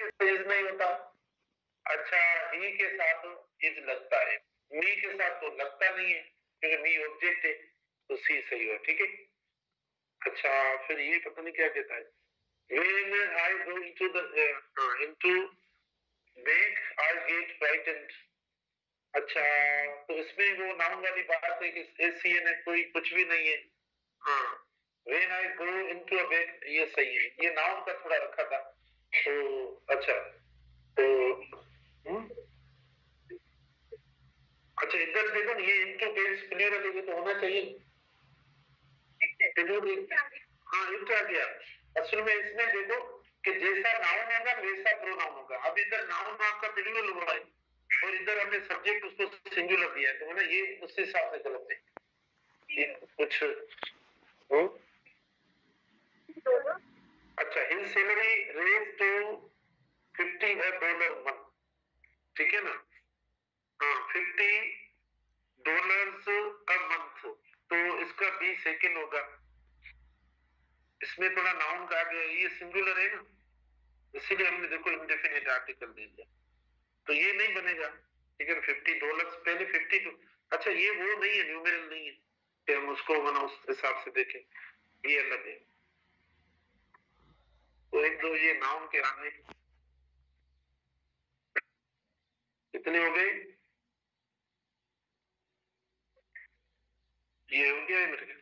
Is नहीं होता। अच्छा, ही के साथ इज लगता है, मी के साथ तो लगता नहीं है क्योंकि मी ऑब्जेक्ट है, तो सी सही हो। ठीक है। अच्छा, फिर ये पता नहीं क्या कहता है, when I go into bank I get frightened। अच्छा, तो इसमें वो नाउन वाली बात है कि एसीएन है, कोई कुछ भी नहीं है। हाँ, when I go into a bank ये सही है, ये नाउन का थोड़ा रखा था। तो अच्छा, तो अच्छा इधर देखो ना, ये इनटू केस प्लूरल है तो होना चाहिए। हाँ, इनटू आ गया। असल में इसमें देखो कि जैसा नाउन होगा वैसा प्रोनाउन होगा। अब इधर नाउन आपका प्लूरल हुआ है और इधर हमने सब्जेक्ट उसको सिंगुलर दिया है, तो ना ये उस हिसाब से गलत है। ये कुछ अच्छा, his salary raise to $50 month. ठीक है ना। हाँ, $50 a मंथ, तो इसका बी सेकेंड होगा। इसमें थोड़ा नाउन का आ गया, ये सिंगुलर है ना, इसीलिए हमने देखो इंडेफिनिट आर्टिकल दे दिया, तो ये नहीं बनेगा। ठीक है, $50 पहले 52। अच्छा, ये वो नहीं है, न्यूमेरल नहीं है कि हम उसको बना उस हिसाब से देखें, ये अलग है। तो एक दो ये नाउन के आने कितने हो गए, ये हो गया है मेरे ख्याल।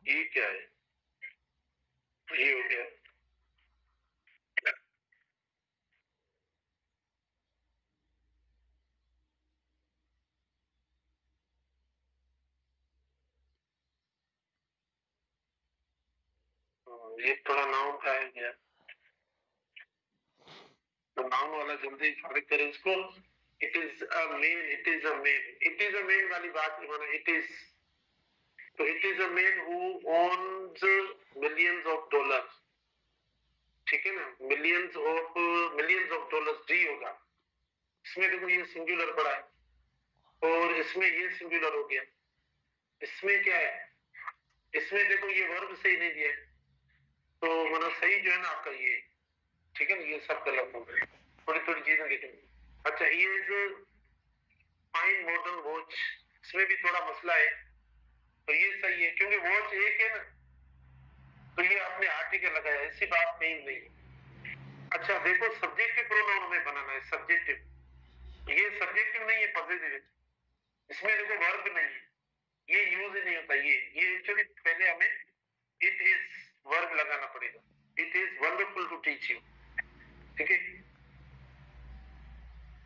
ये क्या है, ये हो गया। ये थोड़ा नाउन का है गया, तो नाउन वाला जल्दी फारिग करें इसको। It is a main, it is a main, it is a main वाली बात नहीं माना, इट इज, तो it is a man who owns millions of dollars. ठीक है ना, मिलियंस ऑफ डॉलर्स डी होगा। इसमें देखो ये सिंगुलर पड़ा है और इसमें ये सिंगुलर हो गया। इसमें क्या है, इसमें देखो ये वर्ब सही नहीं दिया है, तो मतलब सही जो है ना आपका ये। ठीक है ना, ये सब गलत हो गए, थोड़ी थोड़ी चीजें देखेंगे। अच्छा, ये जो फाइन मॉडर्न वॉच, इसमें भी थोड़ा मसला है, तो ये सही है क्योंकि वॉच एक है ना, तो ये आपने आर्टिकल लगाया, ऐसी बात नहीं। अच्छा देखो, सब्जेक्टिव प्रोनाउन हमें बनाना है, सब्जेक्टिव, ये सब्जेक्टिव नहीं है, पॉजिटिव है। इसमें देखो वर्ब नहीं है, ये यूज ही नहीं होता। ये एक्चुअली पहले हमें इट इज वर्ब लगाना पड़ेगा, it is wonderful to teach you. ठीक है,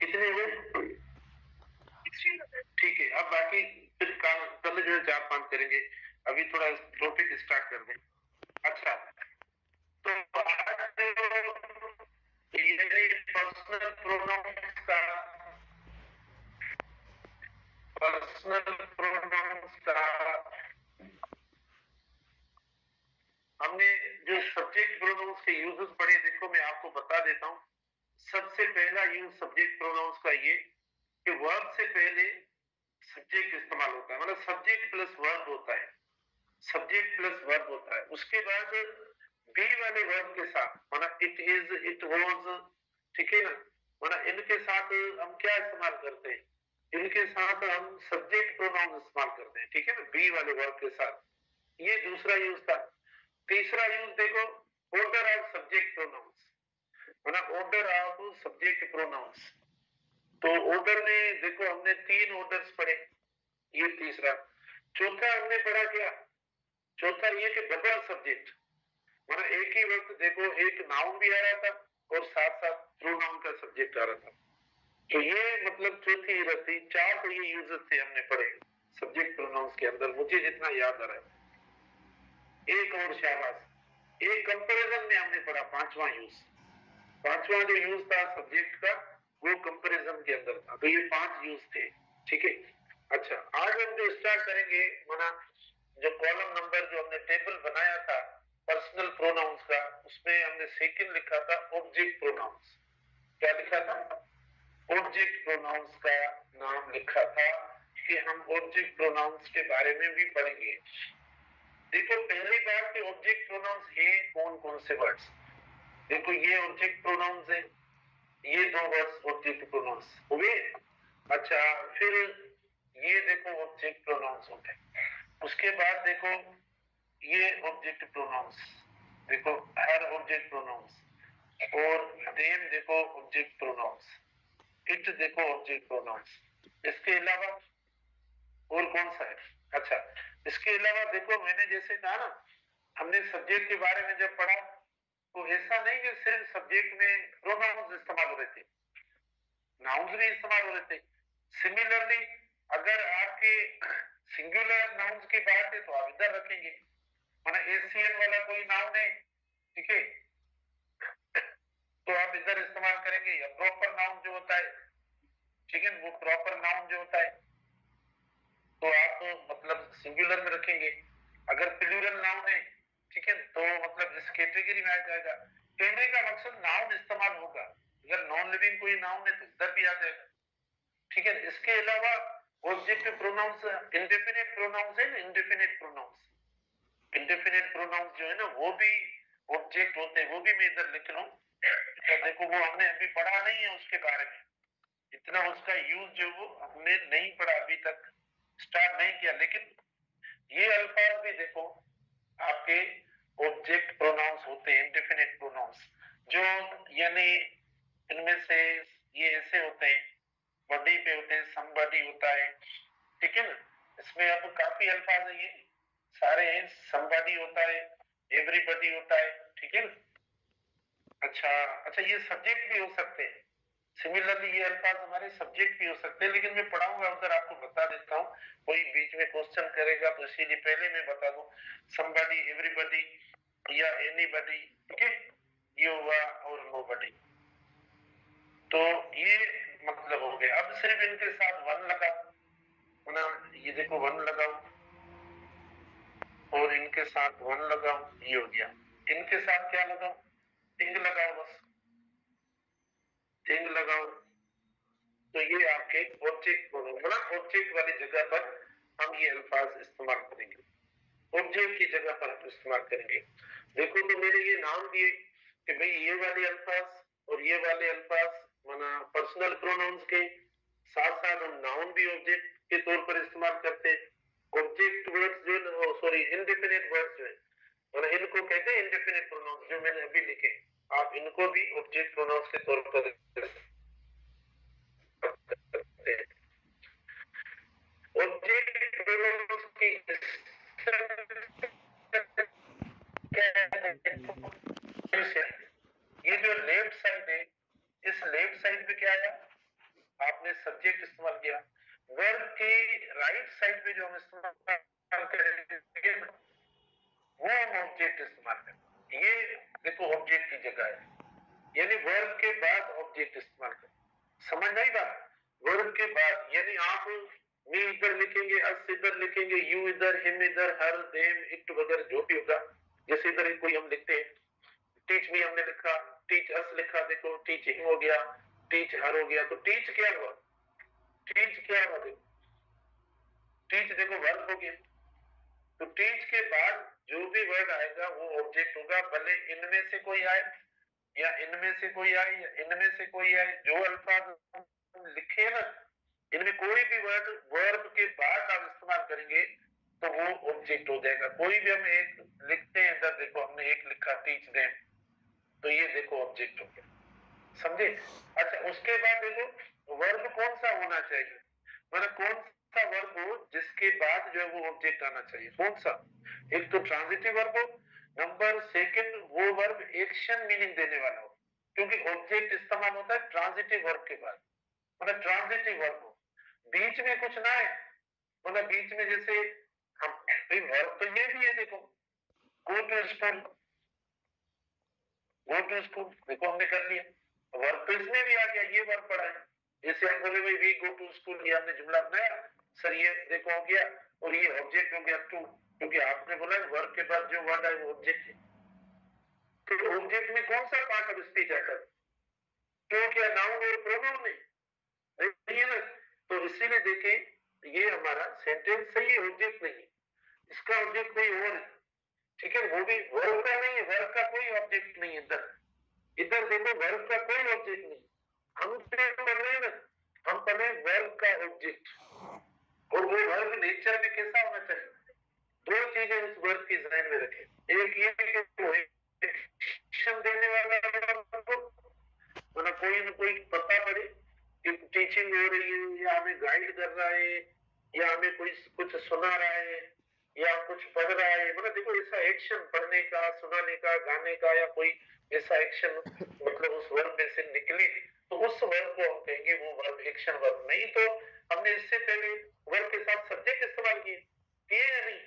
कितने हुए, ठीक है। अब बाकी फिर कल जो है 4-5 करेंगे, अभी थोड़ा टॉपिक स्टार्ट कर दें। अच्छा, तो आज ये पर्सनल प्रोनाउंस का, पर्सनल प्रोनाउंस का हमने जो सब्जेक्ट प्रोनाउंस के यूजेस पढ़े, देखो मैं आपको बता देता हूं। सबसे पहला यूज सब्जेक्ट प्रोनाउंस का ये कि वर्ब से पहले सब्जेक्ट इस्तेमाल होता है, मतलब सब्जेक्ट प्लस वर्ब होता है, सब्जेक्ट प्लस वर्ब होता है। उसके बाद बी वाले वर्ब के साथ, मतलब इट इज, इट वाज, ठीक है ना, मतलब इनके साथ हम क्या इस्तेमाल करते हैं, इनके साथ हम सब्जेक्ट प्रोनाउन इस्तेमाल करते हैं। ठीक है ना, बी वाले वर्ब के साथ। ये दूसरा यूज था। तीसरा यूज देखो, ऑर्डर ऑफ सब्जेक्ट प्रोनाउंस, मतलब ऑर्डर ऑफ सब्जेक्ट प्रोनाउंस। तो ऑर्डर में देखो हमने 3 ऑर्डर्स पढ़े, ये तीसरा। चौथा हमने पढ़ा क्या, चौथा ये कि डबल सब्जेक्ट, मतलब एक ही वक्त देखो एक नाउन भी आ रहा था और साथ साथ प्रोनाउन का सब्जेक्ट आ रहा था। तो ये मतलब चौथी रखी। 4 तो ये यूजेस थे हमने पढ़े सब्जेक्ट प्रोनाउंस के अंदर, मुझे जितना याद आ रहा है। एक और शाबाश, एक कंपैरिजन में हमने पढ़ा 5वां यूज, 5वां जो यूज था सब्जेक्ट का वो कंपैरिजन के अंदर था। तो ये 5 यूज थे। ठीक है। अच्छा, आज हम जो स्टार्ट करेंगे, माना जो कॉलम नंबर जो हमने टेबल बनाया था पर्सनल प्रोनाउंस का, उसमें हमने सेकंड लिखा था ऑब्जेक्ट प्रोनाउंस। क्या लिखा था, ऑब्जेक्ट प्रोनाउंस का नाम लिखा था कि हम ऑब्जेक्ट प्रोनाउंस के बारे में भी पढ़ेंगे। देखो पहली बात कि ऑब्जेक्ट प्रोनाउंस है कौन कौन से वर्ड्स, देखो ये ऑब्जेक्ट प्रोनाउंस है, ये दो वर्ड्स ऑब्जेक्ट प्रोनाउंस हुए। अच्छा फिर ये देखो ऑब्जेक्ट प्रोनाउंस हो गए। उसके बाद देखो ये ऑब्जेक्ट प्रोनाउंस, देखो हर ऑब्जेक्ट प्रोनाउंस, और देम देखो ऑब्जेक्ट प्रोनाउंस, इट देखो ऑब्जेक्ट प्रोनाउंस। इसके अलावा और कौन सा है? अच्छा इसके अलावा देखो मैंने जैसे कहा ना, हमने सब्जेक्ट के बारे में जब पढ़ा तो ऐसा नहीं कि सिर्फ सब्जेक्ट में प्रोनाउंस इस्तेमाल हो रहे थे, नाउन्स भी इस्तेमाल हो रहे थे। सिमिलरली अगर आपके सिंगुलर नाउन्स की बात है तो आप इधर रखेंगे, माना एशियन वाला कोई नाउन है, ठीक है, तो आप इधर इस्तेमाल करेंगे। या प्रॉपर नाउन जो होता है, ठीक है, वो प्रॉपर नाउन जो होता है तो आप मतलब सिंगुलर में रखेंगे। अगर प्लूरल नाउन है, ठीक है, तो मतलब इस कैटेगरी में आ जाएगा। कहने का मकसद नाउन इस्तेमाल होगा, अगर नॉन लिविंग कोई नाउन है तो इधर भी आ जाएगा, ठीक है। इसके अलावा ऑब्जेक्ट प्रोनाउंस, इंडेफिनिट प्रोनाउंस है ना, इंडेफिनिट प्रोनाउंस, इंडेफिनिट प्रोनाउंस जो है ना वो भी ऑब्जेक्ट होते हैं, वो भी मैं इधर लिख रहा हूं। तो देखो वो हमने अभी पढ़ा नहीं है उसके बारे में, इतना उसका यूज जो वो हमने नहीं पढ़ा अभी तक, स्टार्ट नहीं किया। लेकिन ये अल्फाज भी देखो आपके ऑब्जेक्ट प्रोनाउंस होते हैं, इंडेफिनिट प्रोनाउंस, जो यानी इनमें से ये ऐसे होते हैं, बॉडी पे होते हैं, समबॉडी होता है, ठीक है ना। इसमें अब काफी अल्फाज है, ये सारे हैं, समबॉडी होता है, एवरीबॉडी होता है, ठीक है ना। अच्छा अच्छा ये सब्जेक्ट भी हो सकते हैं, सिमिलरली ये अल्फाज हमारे सब्जेक्ट भी हो सकते हैं, लेकिन मैं पढ़ाऊंगा उधर आपको बता देता हूँ, कोई बीच में क्वेश्चन करेगा तो इसीलिए पहले मैं बता दूं, समबॉडी, एवरीबॉडी या एनीबॉडी, ठीक है, ये हुआ, और नोबॉडी। तो ये मतलब हो गया। अब सिर्फ इनके साथ वन लगाओ ना, ये देखो वन लगाओ, और इनके साथ वन लगाओ, ये हो गया। इनके साथ क्या लगाओ? थिंग लगाओ, बस थिंग लगाओ। तो ये आपके ऑब्जेक्ट बोलूंगा, ऑब्जेक्ट वाली जगह पर हम ये अल्फाज इस्तेमाल करेंगे, ऑब्जेक्ट की जगह पर हम इस्तेमाल करेंगे। देखो तो मेरे ये नाम दिए कि भाई ये वाले अल्फाज और ये वाले अल्फाज माना पर्सनल प्रोनाउंस के साथ साथ हम नाउन भी ऑब्जेक्ट के तौर पर इस्तेमाल करते हैं। ऑब्जेक्ट वर्ड्स जो, सॉरी इंडेफिनिट वर्ड्स जो है, माना इनको कहते हैं इंडेफिनिट प्रोनाउंस, जो मैंने अभी लिखे, आप इनको भी ऑब्जेक्ट प्रोनाउंस के तौर पर करते हैं। ऑब्जेक्ट प्रोनाउंस की ये जो लेफ्ट साइड है, इस लेफ्ट साइड पे क्या आया? आपने सब्जेक्ट इस्तेमाल किया। वर्ब की राइट साइड पे जो हम इस्तेमाल करेंगे वो हम ऑब्जेक्ट इस्तेमाल करें। ये देखो ऑब्जेक्ट की जगह है, यानी वर्ब के बाद ऑब्जेक्ट इस्तेमाल करें। समझ नहीं बात? वर्ब के बाद यानी आप मी इधर लिखेंगे, अस इधर लिखेंगे, यू इधर, हिम इधर, हर, देम, इट वगैरह जो भी होगा। जैसे इधर कोई हम लिखते हैं, टीच मी हमने लिखा, टीच अस लिखा, देखो टीच हिम हो गया, टीच हर हो गया। तो टीच क्या हुआ? टीच क्या हुआ? देखो टीच देखो वर्ब हो गया। तो टीच के बाद जो भी वर्ड आएगा वो ऑब्जेक्ट होगा, भले इनमें से कोई आए या इनमें से कोई आए या इनमें से कोई आए। जो अल्फाज लिखे ना, इनमें कोई भी वर्ड वर्ब के बाद आप इस्तेमाल करेंगे तो वो ऑब्जेक्ट हो जाएगा। कोई भी हम एक लिखते हैं, इधर देखो हमने एक लिखा टीच देम, तो ये देखो ऑब्जेक्ट हो गया, समझे? अच्छा उसके बाद देखो वर्ब कौन सा होना चाहिए, मतलब कौन सा वर्ब हो जिसके बाद जो है वो ऑब्जेक्ट आना चाहिए, कौन सा? एक तो ट्रांजिटिव वर्ब हो, नंबर सेकंड वो वर्ब एक्शन मीनिंग देने वाला हो, क्योंकि ऑब्जेक्ट इस्तेमाल होता है ट्रांजिटिव वर्ब के बाद, मतलब ट्रांजिटिव वर्ब हो, बीच में कुछ ना है, मतलब बीच में जैसे हम वर्ब तो ये भी है, देखो go to school, go to school देखो हमने कर लिया, वर्ब तो इसमें भी आ गया, ये वर्ब पढ़ा है। जैसे हम बोले भाई वी गो टू स्कूल, ये आपने जुमला बनाया सर, ये देखो हो गया, और ये ऑब्जेक्ट हो गया टू, क्योंकि आपने बोला वर्ब के बाद जो वर्ड है वो ऑब्जेक्ट है। तो ऑब्जेक्ट में कौन सा पार्ट ऑफ स्पीच आता है? क्यों, क्या नाउन और प्रोनाउन नहीं है ना? तो इसीलिए देखें ये हमारा सेंटेंस सही ऑब्जेक्ट नहीं है, इसका ऑब्जेक्ट कोई और है, ठीक है, वो भी वर्ब का नहीं है, वर्ब का कोई ऑब्जेक्ट नहीं है इधर, देखो वर्ब का कोई ऑब्जेक्ट नहीं, हम कर रहे हैं ना, हम कर रहे हैं वर्ब का ऑब्जेक्ट, और वो वर्ब नेचर में कैसा होना चाहिए? दो चीजें उस वर्ब की ध्यान में रखें, एक ये कि वो एक्शन देने वाला वर्ब हो, मतलब कोई न कोई पता पड़े कि टीचिंग हो रही है या हमें गाइड कर रहा है या हमें कोई कुछ सुना रहा है या कुछ पढ़ रहा है, मतलब देखो ऐसा एक्शन पढ़ने का, सुनाने का, गाने का या कोई ऐसा एक्शन मतलब उस वर्ब में से निकले तो उस वर्ब को हम कहेंगे वो वर्ब एक्शन वर्ब। नहीं तो हमने इससे पहले वर्ब के साथ सब्जेक्ट इस्तेमाल किए या नहीं?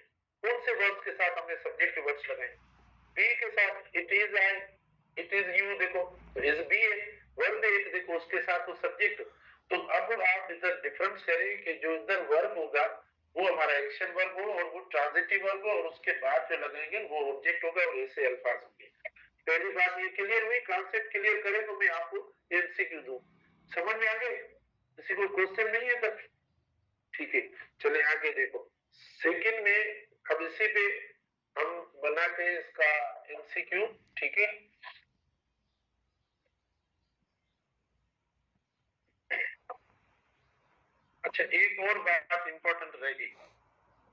कौन से वर्ब के साथ हमने सब्जेक्ट वर्ड्स लगाए? बी के साथ it is I, it is you, देखो इज बी है वर्ब एक, देखो उसके साथ वो सब्जेक्ट। तो अब आप इधर डिफरेंस करें कि जो इधर वर्ब होगा वो हमारा एक्शन वर्ब हो और वो ट्रांजिटिव वर्ब हो, और उसके बाद जो लगाएंगे वो ऑब्जेक्ट होगा और ऐसे अल्फाज होंगे। पहली बात ये क्लियर हुई, कॉन्सेप्ट क्लियर करें तो मैं आपको एमसीक्यू दूं, समझ में आ गए? किसी को क्वेश्चन नहीं है तब? ठीक है, चले आगे देखो सेकंड में, अब इसी पे हम बनाते हैं इसका एमसीक्यू, ठीक है। अच्छा, एक और बात इंपॉर्टेंट रह गई,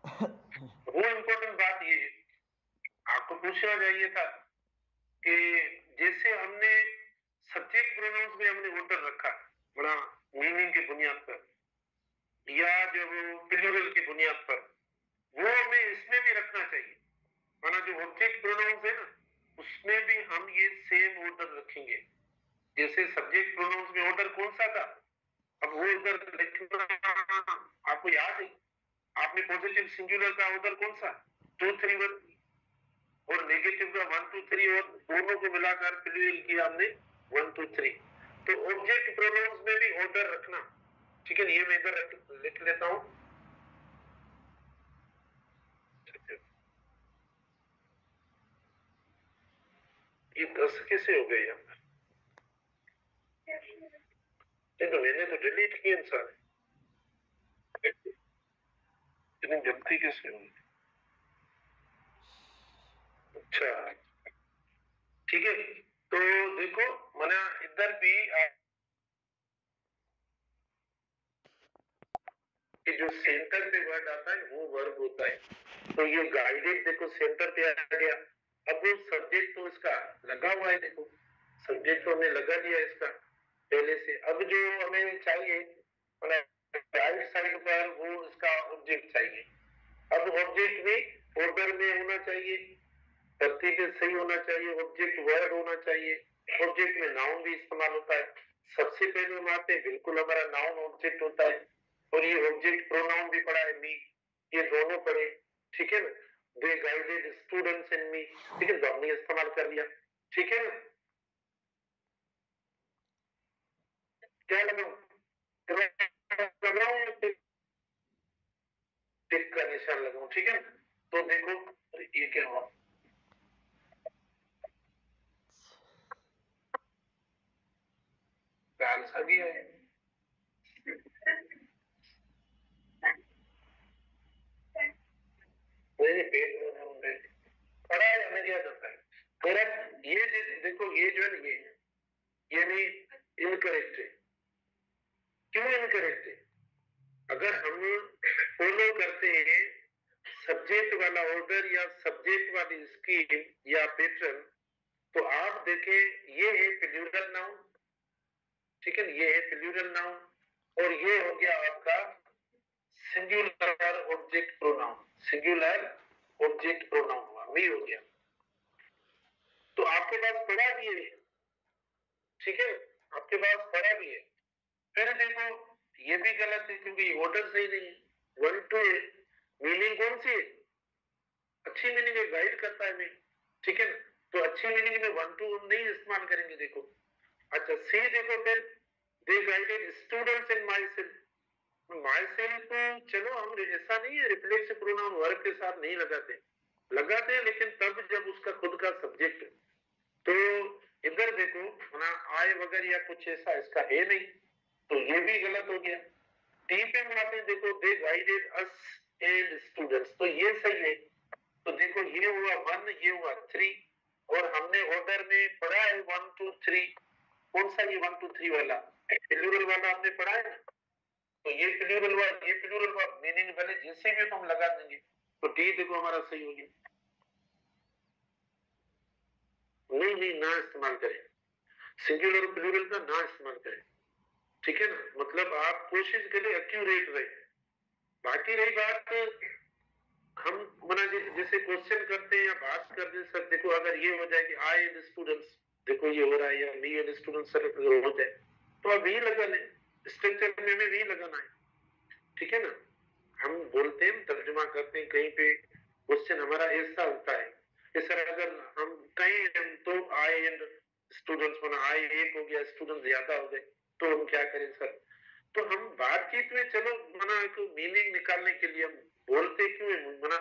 वो इंपॉर्टेंट बात ये आपको पूछना चाहिए था कि जैसे हमने सब्जेक्ट प्रोनाउंस में हमने ऑर्डर रखा बड़ा मीनिंग की बुनियाद पर या जो प्लूरल की बुनियाद पर, वो हमें इसमें भी रखना चाहिए, माना जो ऑब्जेक्ट प्रोनाउंस है ना उसमें भी हम ये सेम ऑर्डर रखेंगे। जैसे सब्जेक्ट प्रोनाउंस में ऑर्डर कौन सा था, अब वो ऑर्डर लिखना आपको याद है? आपने पॉजिटिव सिंगुलर का ऑर्डर कौन सा? 2 3 1, और नेगेटिव का 1 2 3, और दोनों को मिलाकर प्लूरल किया हमने 1 2 3। तो ऑब्जेक्ट प्रोनाउंस में भी ऑर्डर रखना, ठीक है। ये मैं इधर लिख लेता हूं, ये 10 कैसे हो गए यहाँ? नहीं तो मैंने तो डिलीट किए सारे, इतनी जल्दी कैसे होगी? अच्छा ठीक है, तो देखो मना इधर भी कि जो सेंटर पे वर्ड आता है वो वर्ब होता है। तो ये गाइडेड देखो सेंटर पे आ गया, अब वो सब्जेक्ट तो इसका लगा हुआ है, देखो सब्जेक्ट तो हमने लगा दिया इसका पहले से। अब जो हमें चाहिए राइट साइड पर वो इसका ऑब्जेक्ट चाहिए। अब ऑब्जेक्ट भी ऑर्डर में होना चाहिए, तरतीब से सही होना चाहिए, ऑब्जेक्ट वर्ड होना चाहिए, ऑब्जेक्ट में नाउन भी इस्तेमाल होता है। सबसे पहले हम आते हैं, बिल्कुल हमारा नाउन ऑब्जेक्ट होता है, और ये ऑब्जेक्ट प्रोनाउन भी पढ़ा है, मी, ये दोनों पढ़े, ठीक है ना। दे गाइडेड स्टूडेंट्स इन मी, ठीक है, तो हमने इस्तेमाल कर लिया, ठीक है ना। क्या लगाऊं? लगाऊं टिक का निशान लगाऊं, ठीक है। तो देखो ये क्या हुआ, आंसर भी है, मेरे पेट में पड़ा है, हमें क्या करता है मेरा। ये देखो ये जो है ना ये नहीं इनकरेक्ट है। क्यों इनकरेक्ट है? अगर हम फॉलो करते हैं सब्जेक्ट वाला ऑर्डर या सब्जेक्ट वाली स्कीम या पैटर्न, तो आप देखें ये है प्लूरल नाउन, ठीक है, ये है प्लूरल नाउन, और ये हो गया आपका singular object pronoun, singular object pronoun हुआ, मी हो गया। तो आपके पास पढ़ा भी है, ठीक है, आपके पास पढ़ा भी है। फिर देखो ये भी गलत है क्योंकि ऑर्डर सही नहीं है, 1 2 है, मीनिंग कौन सी है? अच्छी मीनिंग है, गाइड करता है मैं, ठीक है ना। तो अच्छी मीनिंग में 1 2 हम नहीं इस्तेमाल करेंगे, देखो। अच्छा सी देखो फिर, they guided students in myself, myself चलो हम ऐसा नहीं है रिफ्लेक्स प्रोनाउन वर्ब के साथ नहीं लगाते, लगाते हैं लेकिन तब जब उसका खुद का सब्जेक्ट। तो इधर देखो ना आय वगैरह या कुछ ऐसा इसका है नहीं, तो ये भी गलत हो गया। टी पे मिलाते हैं, देखो दे गाइडेड अस एंड स्टूडेंट्स, तो ये सही है। तो देखो ये हुआ 1, ये हुआ 3, और हमने ऑर्डर में पढ़ा है 1 2 3, कौन सा ये 1 2 3 वाला प्लूरल वाला आपने पढ़ा है ना, तो ये प्लूरल वर्ब मीनिंग वाले जैसे भी हम लगा देंगे तो डी देखो हमारा सही हो गया। नहीं नहीं, ना इस्तेमाल करें, सिंगुलर और प्लूरल का ना इस्तेमाल करें, ठीक है ना, मतलब आप कोशिश करें एक्यूरेट रहे। बाकी रही बात, हम मना जैसे क्वेश्चन करते हैं या बात करते हैं सर, देखो अगर ये हो जाए कि आई एंड स्टूडेंट्स, देखो ये हो रहा है, या वी एंड स्टूडेंट्स सर हो जाए तो आप वी लगा लें, स्ट्रक्चर में वी लगाना है, ठीक है ना। हम बोलते हैं, तर्जुमा करते हैं, कहीं पे क्वेश्चन हमारा ऐसा होता है कि सर अगर हम कहें तो आई एंड स्टूडेंट्स बना, आई एक हो गया, स्टूडेंट ज्यादा हो गए, तो हम क्या करें सर। तो हम बातचीत में चलो मना एक मीनिंग निकालने के लिए हम बोलते क्यों है, मना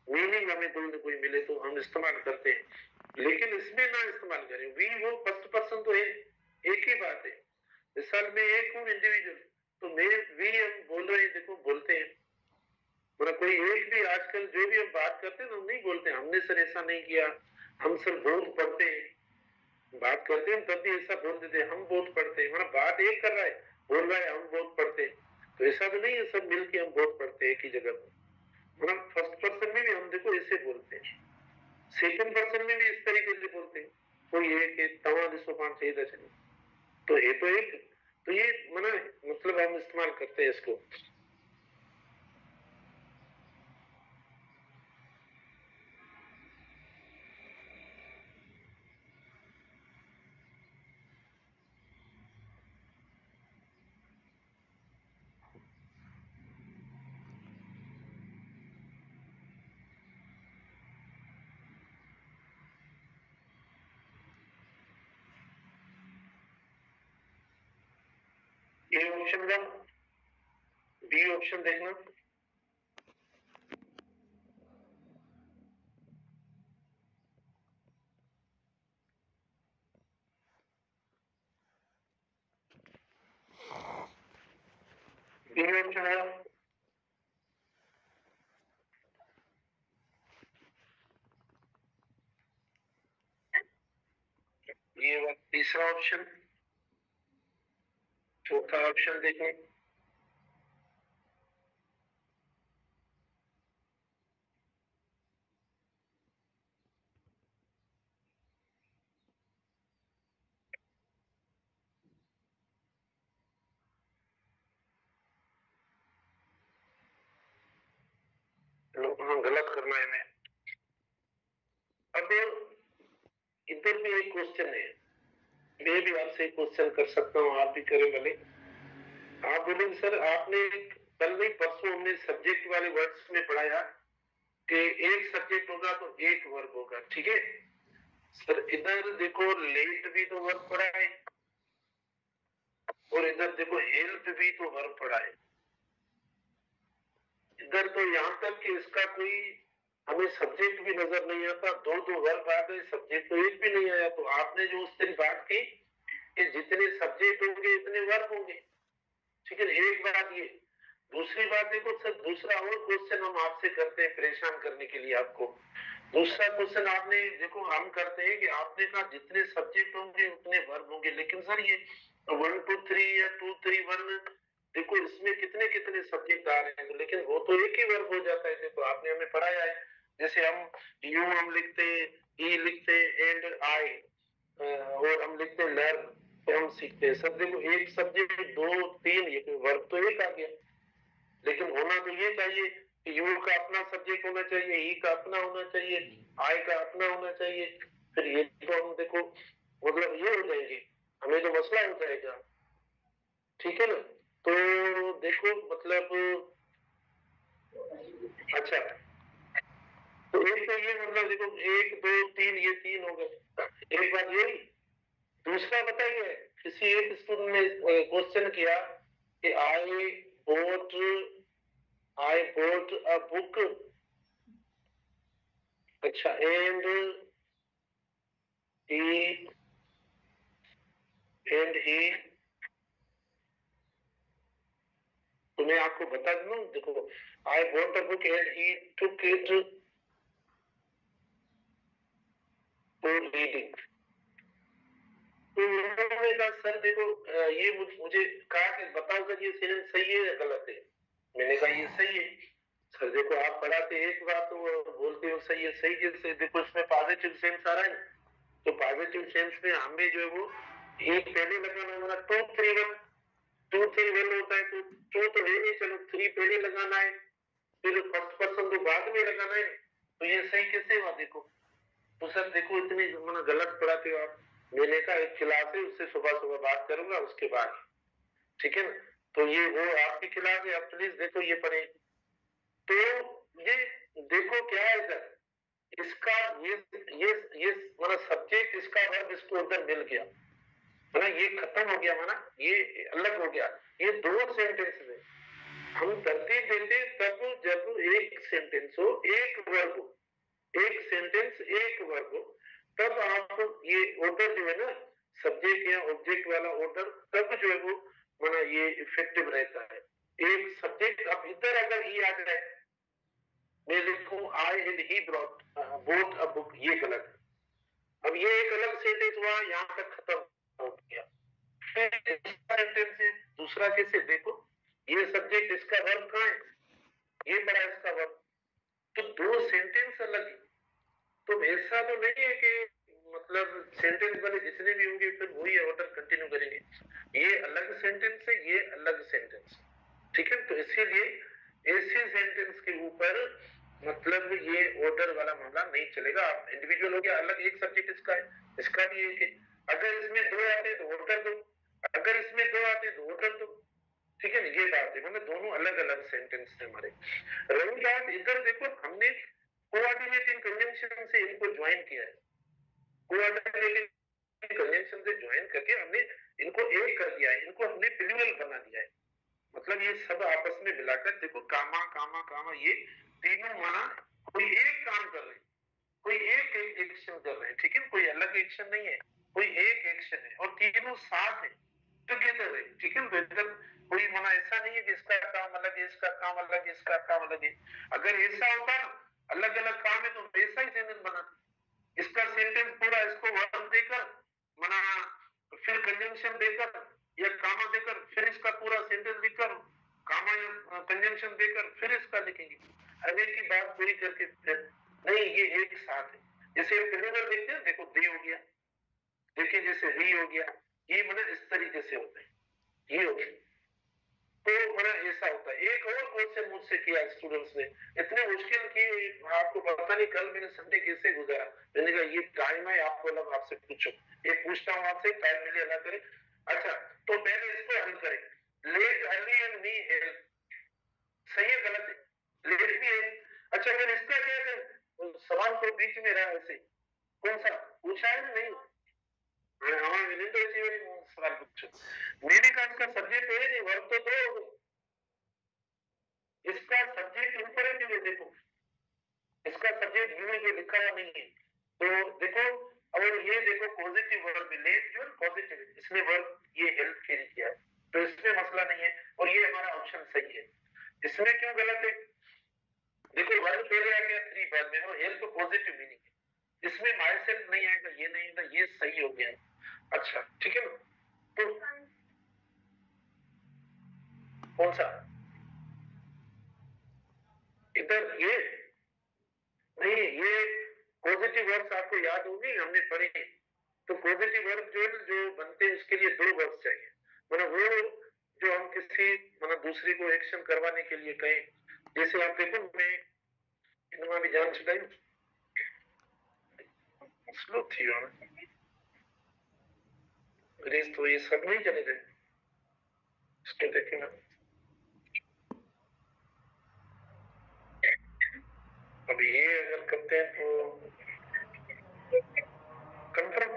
मीनिंग हमें कोई ना कोई मिले तो हम इस्तेमाल करते हैं, लेकिन इसमें ना इस्तेमाल करें। वी वो फर्स्ट पर्सन तो है, एक ही बात है, मिसाल में एक हूँ इंडिविजुअल, तो मैं वी हम बोल रहे हैं, देखो बोलते हैं, मतलब कोई एक भी आजकल जो भी हम बात करते हैं हम नहीं बोलते हमने सर ऐसा नहीं किया, हम सर बहुत पढ़ते हैं, बात करते हैं तब भी ऐसा बोल देते हैं हम बहुत पढ़ते हैं, मतलब बात एक कर रहा है, बोल रहा है हम बहुत पढ़ते हैं, तो ऐसा तो नहीं है सब मिलके हम बहुत पढ़ते हैं एक ही जगह पर, मतलब फर्स्ट पर्सन में भी हम देखो ऐसे बोलते हैं, सेकंड पर्सन में भी इस तरीके से बोलते हैं, कोई एक है तवा दिसो पांच है दर्शन, तो है तो एक, तो ये मना मतलब हम इस्तेमाल करते हैं इसको। ये ऑप्शन का बी ऑप्शन देखना, बी ऑप्शन है, ये तीसरा ऑप्शन, चौथा ऑप्शन देखें, हाँ गलत करना है मैं। अब इधर भी एक क्वेश्चन है, मैं भी आपसे एक क्वेश्चन कर सकता हूँ, आप भी करें भले। आप बोलेंगे सर आपने कल नहीं परसों हमने सब्जेक्ट वाले वर्ड्स में पढ़ाया कि एक सब्जेक्ट होगा तो एक वर्ब होगा, ठीक है सर। इधर देखो लेट भी तो वर्ब पढ़ा है, और इधर देखो हेल्प भी तो वर्ब पढ़ा है, इधर तो यहाँ तक कि इसका कोई हमें सब्जेक्ट भी नजर नहीं आता, दो दो वर्ब आ गए, सब्जेक्ट तो एक भी नहीं आया। तो आपने जो उस दिन बात की कि जितने सब्जेक्ट होंगे इतने वर्ब होंगे, ठीक है, एक बात ये। दूसरी बात देखो सर, दूसरा और क्वेश्चन हम आपसे करते हैं परेशान करने के लिए आपको। दूसरा क्वेश्चन आपने देखो हम करते हैं कि आपने कहा जितने सब्जेक्ट होंगे उतने वर्ब होंगे, लेकिन सर ये 1 2 3 या 2 3 1 देखो इसमें कितने कितने सब्जेक्ट आ रहे हैं, लेकिन वो तो एक ही वर्ब हो जाता है। देखो आपने हमें पढ़ाया है, जैसे हम यू हम लिखते हैं, ई लिखते हैं, एंड आई, और हम लिखते हैं लर्न, तो हम सीखते हैं। सब देखो एक सब्जेक्ट दो तीन, ये वर्ब तो एक आ गया, लेकिन होना तो ये चाहिए कि यू का अपना सब्जेक्ट होना चाहिए, ई का अपना होना चाहिए, आई का अपना होना चाहिए, फिर ये तो हम देखो मतलब ये हो जाएगी, हमें तो मसला हो जाएगा, ठीक है ना। तो देखो मतलब अच्छा, तो एक तो ये मतलब देखो एक दो तीन, ये तीन हो गए, एक बात ये। दूसरा बताइए, किसी एक स्टूडेंट ने क्वेश्चन किया कि bought I bought a book, अच्छा, एंड ही ही, तो मैं आपको बता दूं, देखो I bought a book and he took it, for reading. तो उन्होंने कहा सर देखो ये मुझे कहा कि बताओ सर ये सेंटेंस सही है या गलत है। मैंने कहा ये सही है। सर देखो आप पढ़ाते एक बात और बोलते हो सही है। सही जैसे देखो इसमें पॉजिटिव सेंस आ रहा है, तो पॉजिटिव सेंस में हमें जो है वो एक पहले लगाना होगा, 2 3 1 2 3 1 होता है, तो 2 तो है नहीं, चलो 3 पहले लगाना है, फिर फर्स्ट पर्सन तो बाद में लगाना है। तो ये सही कैसे हुआ देखो। तो सर देखो इतनी मतलब गलत पढ़ाते हो आप। मैंने कहा एक क्लास है उससे सुबह सुबह बात करूंगा उसके बाद, ठीक है ना। तो ये वो आपकी क्लास है, आप प्लीज देखो ये पढ़े। तो ये देखो क्या है सर, इसका ये मतलब सब्जेक्ट इसका वर्ब इसको उधर मिल गया, मतलब ये खत्म हो गया, माना ये अलग हो गया। ये 2 सेंटेंस में हम तरतीब देते तब जब एक सेंटेंस हो एक वर्ब हो, एक सेंटेंस एक वर्ब हो, तब आप ये ऑर्डर जो है ना सब्जेक्ट या ऑब्जेक्ट वाला ऑर्डर, तब जो है वो माना ये इफेक्टिव रहता है। एक सब्जेक्ट अब इधर अगर ही आ जाए, मैं लिखूं I and he brought both a book, ये गलत है। अब ये एक अलग सेंटेंस हुआ, यहाँ तक खत्म हो गया। सेंटेंस है दूसरा कैसे देखो, ये सब्जेक्ट इसका वर्ब कहाँ है, ये बड़ा इसका वर्ब, तो 2 सेंटेंस अलग है। तो ऐसा तो नहीं है कि मतलब सेंटेंस वाले जितने भी होंगे फिर वही ऑर्डर कंटिन्यू करेंगे। ये अलग सेंटेंस है, ये अलग सेंटेंस, ठीक है। तो इसीलिए ऐसे सेंटेंस के ऊपर मतलब ये ऑर्डर वाला मामला नहीं चलेगा। आप इंडिविजुअल हो गया अलग, एक सब्जेक्ट इसका है, इसका भी एक है। अगर इसमें 2 आते तो ऑर्डर दो, अगर इसमें 2 आते तो ऑर्डर दो, ठीक है ना। ये बात है, मतलब दोनों अलग अलग सेंटेंस है हमारे। रही बात इधर देखो, हमने कोऑर्डिनेटिंग कंजंक्शन से इनको ज्वाइन किया है, कोऑर्डिनेटिंग कंजंक्शन से ज्वाइन करके हमने इनको एक कर दिया है, इनको हमने प्लूरल बना दिया है। मतलब ये सब आपस में मिलाकर देखो कामा कामा कामा, ये तीनों माना कोई एक काम कर रहे हैं, कोई एक एक्शन कर रहे हैं, ठीक है। कोई अलग एक्शन नहीं है, कोई एक एक्शन है और तीनों साथ है, टुगेदर है, ठीक है। तो कोई माना ऐसा नहीं है कि इसका काम अलग है, इसका काम अलग है, इसका काम अलग है। अगर ऐसा होता अलग अलग काम है तो ऐसा ही सेंटेंस बना, इसका सेंटेंस पूरा इसको वर्ब देकर मना, फिर कंजंक्शन देकर या कामा देकर फिर इसका पूरा सेंटेंस लिखकर, कामा या कंजंक्शन देकर फिर इसका लिखेंगे। अरे की बात पूरी करके फिर नहीं, ये एक साथ है। जैसे प्लूरल लिखते हैं देखो, दे हो गया, देखिए जैसे ही हो गया, ये मतलब इस तरीके से होता है, ये हो गया। तो मतलब ऐसा होता है। एक और क्वेश्चन मुझसे किया स्टूडेंट्स ने, इतने मुश्किल की आपको पता नहीं, कल मैंने संडे कैसे गुजारा। मैंने कहा ये टाइम है आपको, लग आपसे पूछो, एक पूछता हूँ आपसे, टाइम मिले अल्लाह करे। अच्छा तो पहले इसको हल करें, let early and me help, सही है गलत है, लेट मी हेल्प। अच्छा फिर इसका क्या है, सवाल तो बीच में रहा ऐसे, कौन सा पूछा है नहीं, हाँ मैंने तो इसी वाली सवाल पूछा। मैंने कहा इसका सब्जेक्ट है नहीं, वर्ब तो दो, इसका सब्जेक्ट ऊपर है कि देखो, इसका सब्जेक्ट यू जो लिखा हुआ नहीं है, तो देखो। और ये देखो पॉजिटिव वर्ब है, लेट जो पॉजिटिव है, इसमें वर्ब ये हेल्प के लिए किया है, तो इसमें मसला नहीं है और ये हमारा ऑप्शन सही है। इसमें क्यों गलत है, देखो वर्ब पहले आ गया 3 बाद में और हेल्प पॉजिटिव मीनिंग है, इसमें माई सेल्फ नहीं आएगा, ये नहीं आएगा, ये सही हो गया। अच्छा ठीक है ना। तो कौन सा इधर ये नहीं, ये पॉजिटिव वर्ब्स आपको याद होगी, हमने पढ़े। तो पॉजिटिव वर्ब जो बनते हैं उसके लिए 2 वर्ब्स चाहिए, मतलब वो जो हम किसी मतलब दूसरे को एक्शन करवाने के लिए कहें। जैसे आप देखो मैं इनमें भी जान छुड़ाई स्लो थी और ग्रेस, तो ये सब नहीं चले गए, इसको देखें ना। अब ये अगर करते हैं तो कंफर्म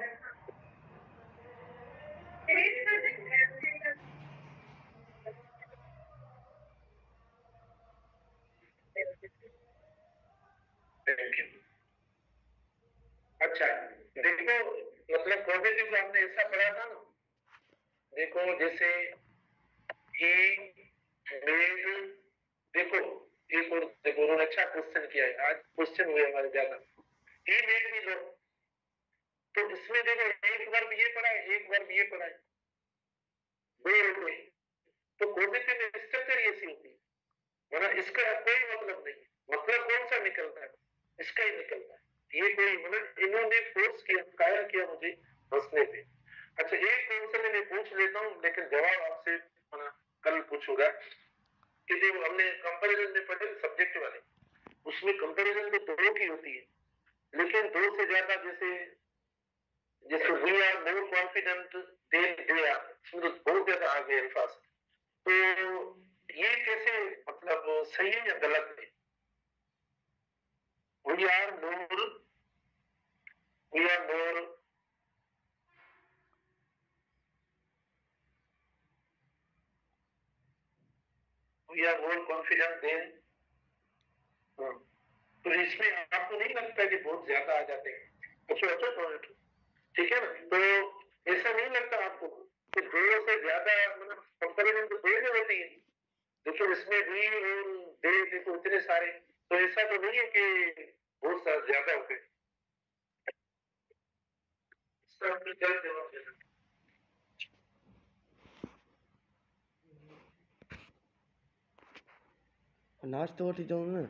थैंक यू। अच्छा देखो, मतलब पॉजिटिव को हमने ऐसा पढ़ा था ना, देखो जैसे ही मेड, देखो एक और देखो उन्होंने अच्छा क्वेश्चन किया है, आज क्वेश्चन हुए हमारे ज्यादा। ही मेड मी लो, तो इसमें देखो एक वर्ब ये पढ़ा है, एक वर्ब ये पढ़ा है, दो हो गए। तो पॉजिटिव में स्ट्रक्चर ये सी होती है, वरना इसका कोई मतलब नहीं है। मतलब कौन सा निकलता है, इसका ही निकलता है। ये कोई मतलब इन्होंने फोर्स किया, कायल किया मुझे हंसने पे। अच्छा एक क्वेश्चन मैं पूछ लेता हूँ, लेकिन जवाब आपसे कल पूछूंगा कि जो हमने कंपैरिजन में पढ़े सब्जेक्ट वाले, उसमें कंपैरिजन तो दो की होती है, लेकिन दो से ज्यादा, जैसे जैसे we are more confident than they are, इसमें तो बहुत ज्यादा आ गए अल्फाज। तो ये कैसे मतलब सही है या गलत है? We are more, we are more, we are more confident than. तो इसमें आपको नहीं लगता कि बहुत ज्यादा आ जाते हैं? अच्छा अच्छा पॉइंट, ठीक है ना? तो ऐसा नहीं लगता आपको कि दो से ज्यादा मतलब कंपैरिजन तो दो में होती है, लेकिन इसमें वी और दे देखो इतने सारे, तो ऐसा तो नहीं है कि बहुत सारा ज्यादा हो गए? इसका अपने जल्द जवाब देना। नाश्ता होती जाऊँ ना।